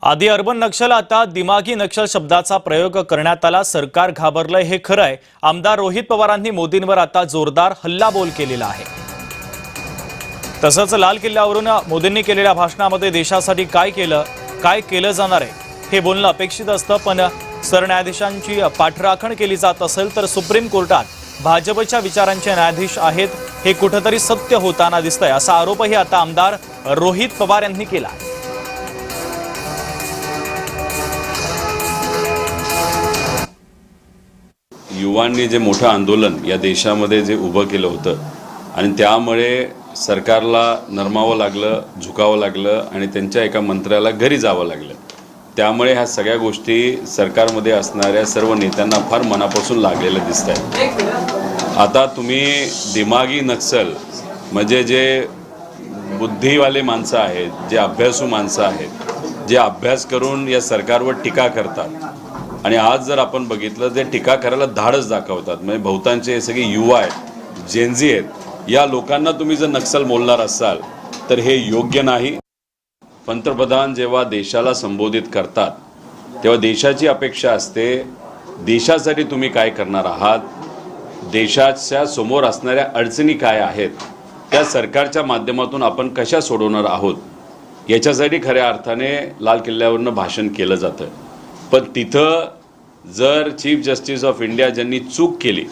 आधी अर्बन नक्षल आता दिमागी नक्षल शब्दाचा प्रयोग करण्यात आला। सरकार घाबरलंय हे खरं आहे। आमदार रोहित पवारांनी मोदींवर आता जोरदार हल्लाबोल केलेला आहे। तसंच लाल किल्ल्यावरून मोदींनी केलेल्या भाषणामध्ये देशासाठी काय केलं जाणार आहे हे बोलणं अपेक्षित असतं, पण सरन्यायाधीशांची पाठराखण केली जात असेल तर सुप्रीम कोर्टात भाजपच्या विचारांचे न्यायाधीश आहेत हे कुठेतरी सत्य होताना दिसतंय, असा आरोपही आता आमदार रोहित पवार यांनी केला। युवांनी जे मोठं आंदोलन या देशामध्ये जे उभं केलं होतं आणि त्यामुळे सरकारला नरमावं लागलं, झुकावं लागलं आणि त्यांच्या एका मंत्र्याला घरी जावं लागलं। त्यामुळे ह्या सगळ्या गोष्टी सरकारमध्ये असणाऱ्या सर्व नेत्यांना फार मनापासून लागलेल्या दिसत आहेत। आता तुम्ही दिमागी नक्सल म्हणजे जे बुद्धिवाले माणसं आहेत, जे अभ्यासू माणसं आहेत, जे अभ्यास करून या सरकारवर टीका करतात आणि आज जर आपण बघितलं ते टीका करायला धाडस दाखवतात, म्हणजे बहुतांचे सगळे युवा आहेत, जेनझी आहेत, या लोकांना तुम्ही जर नक्सल बोलणार असाल तर हे योग्य नाही। पंतप्रधान जेव्हा देशाला संबोधित करतात तेव्हा देशाची अपेक्षा असते देशासाठी तुम्ही काय करणार आहात, देशाच्या समोर असणाऱ्या अडचणी काय आहेत, त्या सरकारच्या माध्यमातून आपण कशा सोडवणार आहोत याच्यासाठी खऱ्या अर्थाने लाल किल्ल्यावरनं भाषण केलं जातं। पण तिथं जर चीफ जस्टिस ऑफ इंडिया ज्यांनी चूक केली,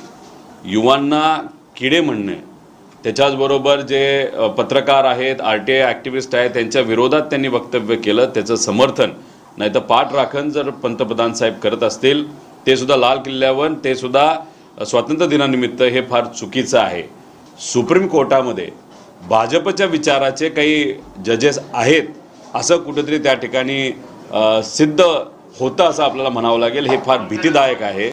युवांना किडे म्हणणे, त्याच्याचबरोबर जे पत्रकार आहेत, RTI ॲक्टिव्हिस्ट आहेत, त्यांच्या विरोधात त्यांनी वक्तव्य केलं, त्याचं समर्थन नाही तर पाठराखण जर पंतप्रधान साहेब करत असतील, ते सुद्धा लाल किल्ल्यावर, ते सुद्धा स्वातंत्र्य दिनानिमित्त, हे फार चुकीचं आहे। सुप्रीम कोर्टामध्ये भाजपच्या विचाराचे काही जजेस आहेत असं कुठेतरी त्या ठिकाणी सिद्ध होतं असं आपल्याला म्हणावं लागेल। हे फार भीतीदायक आहे।